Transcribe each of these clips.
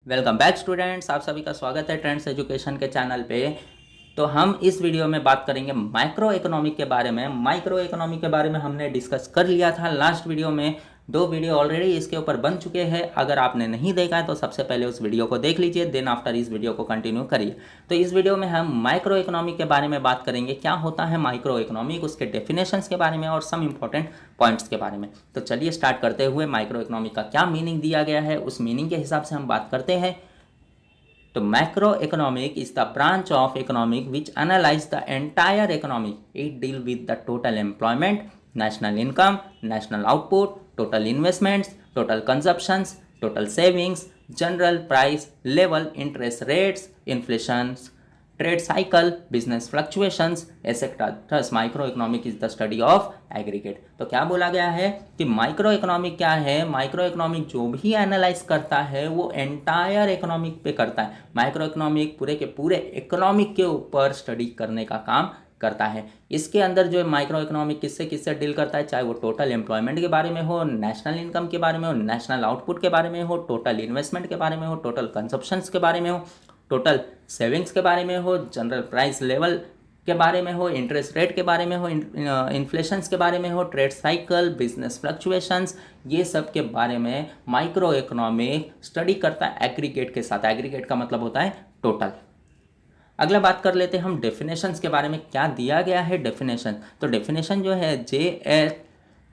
Welcome back students, आप सभी का स्वागत है ट्रेंड्स एजुकेशन के चैनल पे। तो हम इस वीडियो में बात करेंगे माइक्रो इकोनॉमिक के बारे में। माइक्रो इकोनॉमिक के बारे में हमने डिस्कस कर लिया था लास्ट वीडियो में। 2 वीडियो ऑलरेडी इसके ऊपर बन चुके हैं। अगर आपने नहीं देखा है तो सबसे पहले उस वीडियो को देख लीजिए, देन आफ्टर इस वीडियो को कंटिन्यू करिए। तो इस वीडियो में हम माइक्रो इकोनॉमिक के बारे में बात करेंगे, क्या होता है माइक्रो इकोनॉमिक, उसके डेफिनेशंस के बारे में और सम इंपॉर्टेंट पॉइंट्स के बारे में। तो चलिए स्टार्ट करते हुए माइक्रो इकोनॉमिक का क्या मीनिंग दिया गया है उस मीनिंग के हिसाब से हम बात करते हैं। तो macroeconomic is the branch of economic which analyze the entire economy. It deal with the total employment, national income, national output, total investments, total consumptions, total savings, general price level, interest rates, inflations, trade cycle, business fluctuations, etc. Thus microeconomic is the study of aggregate. तो क्या बोला गया है कि micro economic क्या है। Micro economic जो भी एनालाइज करता है वो एंटायर इकोनॉमिक पे करता है। माइक्रो इकोनॉमिक पूरे के पूरे इकोनॉमिक के ऊपर स्टडी करने का काम करता है। इसके अंदर जो माइक्रो इकोनॉमिक किससे किससे डील करता है, चाहे वो टोटल एम्प्लॉयमेंट के बारे में हो, नेशनल इनकम के बारे में हो, नेशनल आउटपुट के बारे में हो, टोटल इन्वेस्टमेंट के बारे में हो, टोटल कंजप्शंस के बारे में हो, टोटल सेविंग्स के बारे में हो, जनरल प्राइस लेवल के बारे में हो, इंटरेस्ट रेट के बारे में हो, इन्फ्लेशंस के बारे में हो, ट्रेड साइकिल, बिजनेस फ्लक्चुएशंस, ये सब के बारे में माइक्रो इकोनॉमिक स्टडी करता है एग्रीगेट के साथ। एग्रीगेट का मतलब होता है टोटल। अगला बात कर लेते हैं हम डेफिनेशंस के बारे में, क्या दिया गया है डेफिनेशन। तो डेफिनेशन जो है J.L.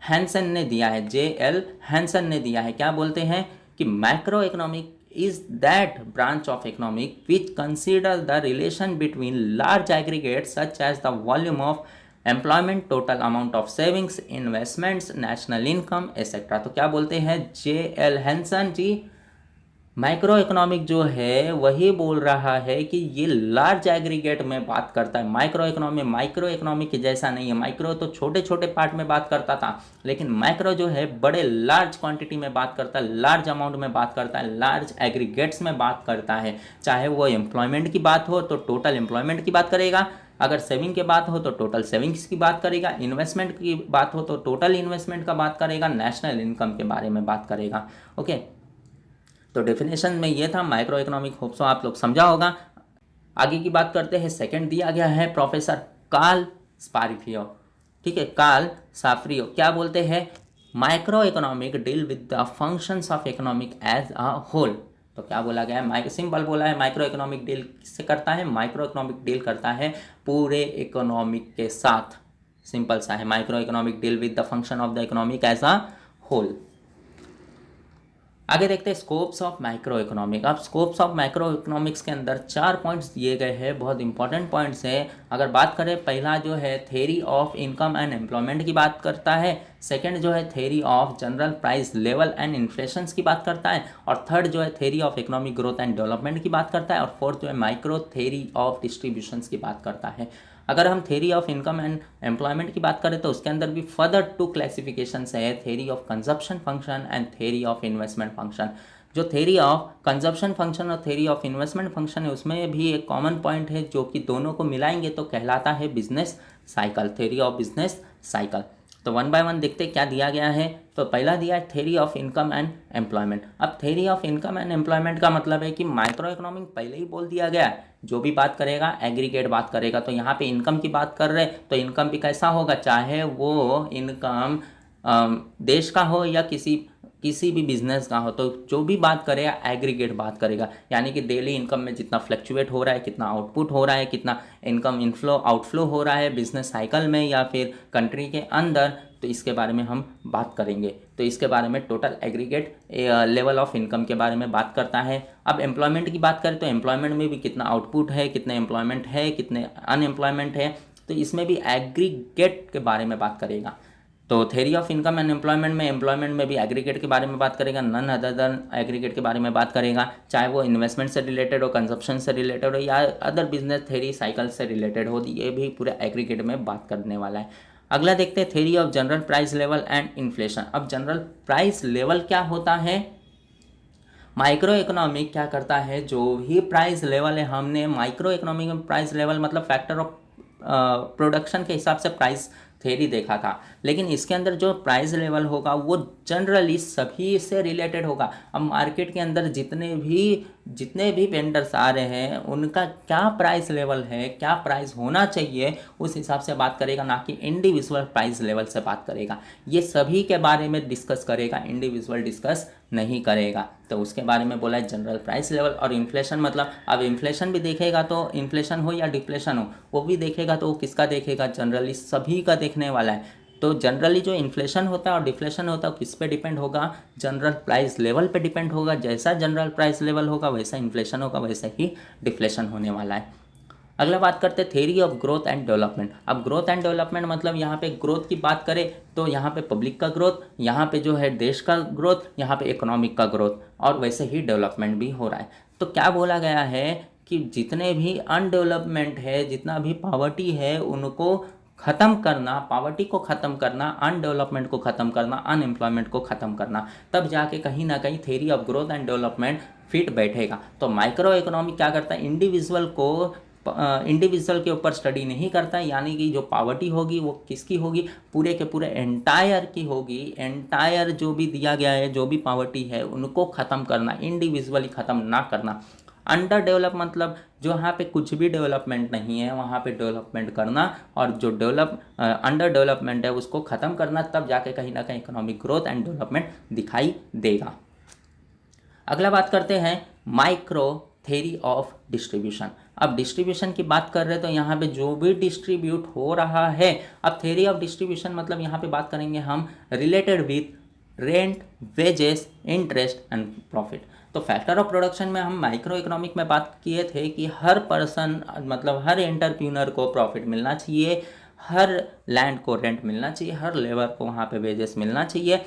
हैंसन ने दिया है। J.L. हैंसन ने दिया है। क्या बोलते हैं कि macro economic is that branch of economic which considers the relation between large aggregates such as the volume of employment, total amount of savings, investments, national income, etc. तो क्या बोलते हैं J.L. हैंसन जी, माइक्रो इकोनॉमिक जो है वही बोल रहा है कि ये लार्ज एग्रीगेट में बात करता है। माइक्रो इकोनॉमिक के जैसा नहीं है। माइक्रो तो छोटे छोटे पार्ट में बात करता था, लेकिन माइक्रो जो है बड़े लार्ज क्वांटिटी में बात करता है, लार्ज अमाउंट में बात करता है, लार्ज एग्रीगेट्स में बात करता है। चाहे वो एम्प्लॉयमेंट की बात हो तो टोटल एम्प्लॉयमेंट की बात करेगा, अगर सेविंग की बात हो तो टोटल सेविंग्स की बात करेगा, इन्वेस्टमेंट की बात हो तो टोटल इन्वेस्टमेंट का बात करेगा, नेशनल इनकम के बारे में बात करेगा। ओके, तो डेफिनेशन में ये था माइक्रो इकोनॉमिक। होप सो आप लोग समझा होगा। आगे की बात करते हैं। सेकंड दिया गया है प्रोफेसर कार्ल स्पारिफियो। ठीक है, कार्ल साफ्रियो क्या बोलते हैं, micro economic deal with the functions of economic as a whole. तो क्या बोला गया है, सिंपल बोला है, माइक्रो इकोनॉमिक डील किससे करता है, माइक्रो इकोनॉमिक डील करता है पूरे इकोनॉमिक के साथ। सिंपल सा है, micro economic deal with the function of the economic as a whole. आगे देखते हैं स्कोप्स ऑफ माइक्रो इकोनॉमिक। अब स्कोप्स ऑफ माइक्रो इकोनॉमिक्स के अंदर 4 पॉइंट्स दिए गए हैं, बहुत इंपॉर्टेंट पॉइंट्स हैं। अगर बात करें, पहला जो है theory of income and employment की बात करता है, सेकंड जो है theory of general price level and inflations की बात करता है, और थर्ड जो है theory of economic growth and development की बात करता है, और फोर्थ जो है माइक्रो थ्योरी ऑफ डिस्ट्रीब्यूशंस की बात करता है। अगर हम theory of income and employment की बात करें तो उसके अंदर भी फर्दर 2 क्लासिफिकेशंस है, theory of consumption function and theory of investment function. जो थ्योरी ऑफ कंजप्शन फंक्शन और थ्योरी ऑफ इन्वेस्टमेंट फंक्शन है उसमें भी एक कॉमन पॉइंट है, जो कि दोनों को मिलाएंगे तो कहलाता है business cycle, theory of business cycle. तो 1 बाय 1 देखते क्या दिया गया है। तो पहला दिया है theory of income and employment. अब theory of income and employment का मतलब है कि माइक्रो इकोनॉमिक पहले ही बोल दिया गया है, जो भी बात करेगा एग्रीगेट बात करेगा। तो यहाँ पे इनकम की बात कर रहे तो इनकम भी कैसा होगा, चाहे वो इनकम देश का हो या किसी भी बिजनेस का हो, तो जो भी बात करेगा एग्रीगेट बात करेगा। यानी कि डेली इनकम में जितना फ्लक्चुएट हो रहा है, कितना आउटपुट हो रहा है, कितना इनकम इनफ्लो आउटफ्लो हो रहा है बिजनेस साइकिल में या फिर कंट्री के अंदर, तो इसके बारे में हम बात करेंगे। तो इसके बारे में total aggregate level of income के बारे में बात करता है। अब एम्प्लॉयमेंट की बात करें तो एम्प्लॉयमेंट में भी कितना आउटपुट है, कितने एम्प्लॉयमेंट है, कितने अनएम्प्लॉयमेंट है, तो इसमें भी एग्रीगेट के बारे में बात करेगा। तो theory of income and employment में भी एग्रीगेट के बारे में बात करेगा, नन अदर देन एग्रीगेट के बारे में बात करेगा, चाहे वो इन्वेस्टमेंट से रिलेटेड हो, कंजप्शन से रिलेटेड हो या अदर बिजनेस थ्योरी साइकिल से रिलेटेड हो, ये भी पूरे एग्रीगेट में बात करने वाला है। अगला देखते हैं theory of general price level and inflation. अब जनरल प्राइस लेवल क्या होता है, माइक्रो इकोनॉमिक क्या करता है, जो भी प्राइस लेवल है, हमने माइक्रो इकोनॉमिक में प्राइस लेवल मतलब फैक्टर ऑफ प्रोडक्शन के हिसाब से प्राइस थ्योरी देखा था, लेकिन इसके अंदर जो प्राइस लेवल होगा वो जनरली सभी से रिलेटेड होगा। अब मार्केट के अंदर जितने भी वेंडर्स आ रहे हैं उनका क्या प्राइस लेवल है, क्या प्राइस होना चाहिए, उस हिसाब से बात करेगा, ना कि इंडिविजुअल प्राइस लेवल से बात करेगा। ये सभी के बारे में डिस्कस करेगा, इंडिविजुअल डिस्कस नहीं करेगा। तो उसके बारे में बोला है जनरल प्राइस लेवल। और इन्फ्लेशन मतलब अब इन्फ्लेशन भी देखेगा, तो इन्फ्लेशन हो या डिफ्लेशन हो वो भी देखेगा, तो वो किसका देखेगा, जनरली सभी का देखने वाला है। तो जनरली जो इन्फ्लेशन होता है और डिफ्लेशन होता है किस पे डिपेंड होगा, जनरल प्राइस लेवल पे डिपेंड होगा। जैसा जनरल प्राइस लेवल होगा वैसा इन्फ्लेशन होगा, वैसे ही डिफ्लेशन होने वाला है। अगला बात करते हैं theory of growth and development. अब ग्रोथ एंड डेवलपमेंट मतलब यहाँ पे ग्रोथ की बात करें तो यहाँ पे पब्लिक का ग्रोथ, यहाँ पे जो है देश का ग्रोथ, यहाँ पे इकोनॉमिक का ग्रोथ, और वैसे ही डेवलपमेंट भी हो रहा है। तो क्या बोला गया है कि जितने भी अनडेवलपमेंट है, जितना भी पॉवर्टी है, उनको ख़त्म करना, पॉवर्टी को ख़त्म करना, अनडेवलपमेंट को ख़त्म करना, अनएम्प्लॉयमेंट को ख़त्म करना, तब जाके कहीं ना कहीं theory of growth and development fit बैठेगा। तो माइक्रो इकोनॉमी क्या करता है, इंडिविजुअल के ऊपर स्टडी नहीं करता है, यानी कि जो पॉवर्टी होगी वो किसकी होगी, पूरे के पूरे एंटायर की होगी। एंटायर जो भी दिया गया है, जो भी पॉवर्टी है, उनको ख़त्म करना, इंडिविजुअली ख़त्म ना करना। अंडर डेवलप मतलब जहाँ पे कुछ भी डेवलपमेंट नहीं है वहाँ पे डेवलपमेंट करना, और जो अंडर डेवलपमेंट है उसको ख़त्म करना, तब जाके कहीं ना कहीं इकोनॉमिक ग्रोथ एंड डेवलपमेंट दिखाई देगा। अगला बात करते हैं माइक्रो थ्योरी ऑफ डिस्ट्रीब्यूशन। अब डिस्ट्रीब्यूशन की बात कर रहे हैं तो यहाँ पे जो भी डिस्ट्रीब्यूट हो रहा है, अब थ्योरी ऑफ डिस्ट्रीब्यूशन मतलब यहाँ पे बात करेंगे हम related with rent, wages, interest and profit. तो फैक्टर ऑफ प्रोडक्शन में हम माइक्रो इकोनॉमिक में बात किए थे कि हर पर्सन मतलब हर एंटरप्रेन्योर को प्रॉफिट मिलना चाहिए, हर लैंड को रेंट मिलना चाहिए, हर लेबर को वहाँ पे वेजेस मिलना चाहिए,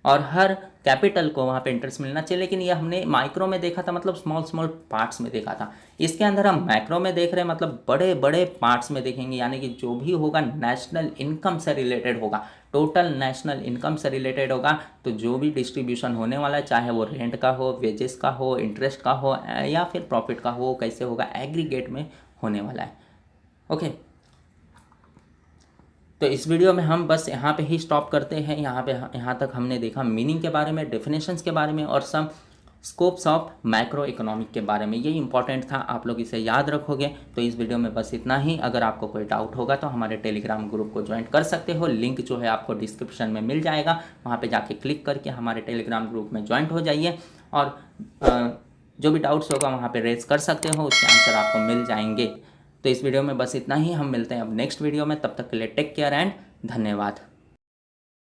और हर कैपिटल को वहाँ पे इंटरेस्ट मिलना चाहिए। लेकिन ये हमने माइक्रो में देखा था, मतलब स्मॉल पार्ट्स में देखा था। इसके अंदर हम मैक्रो में देख रहे हैं, मतलब बड़े बड़े पार्ट्स में देखेंगे, यानी कि जो भी होगा नेशनल इनकम से रिलेटेड होगा, टोटल नेशनल इनकम से रिलेटेड होगा। तो जो भी डिस्ट्रीब्यूशन होने वाला है, चाहे वो रेंट का हो, वेजेस का हो, इंटरेस्ट का हो, या फिर प्रॉफिट का हो, कैसे होगा, एग्रीगेट में होने वाला है। ओके, तो इस वीडियो में हम बस यहाँ पे ही स्टॉप करते हैं। यहाँ तक हमने देखा मीनिंग के बारे में, डेफिनेशंस के बारे में, और सब स्कोप्स ऑफ मैक्रो इकोनॉमिक के बारे में। ये इंपॉर्टेंट था, आप लोग इसे याद रखोगे। तो इस वीडियो में बस इतना ही। अगर आपको कोई डाउट होगा तो हमारे टेलीग्राम ग्रुप को ज्वाइन कर सकते हो, लिंक जो है आपको डिस्क्रिप्शन में मिल जाएगा, वहाँ पे जाके क्लिक करके हमारे टेलीग्राम ग्रुप में ज्वाइन हो जाइए, और जो भी डाउट्स होगा वहाँ पे रेज कर सकते हो, उसके आंसर आपको मिल जाएंगे। तो इस वीडियो में बस इतना ही, हम मिलते हैं अब नेक्स्ट वीडियो में। तब तक के लिए टेक केयर एंड धन्यवाद।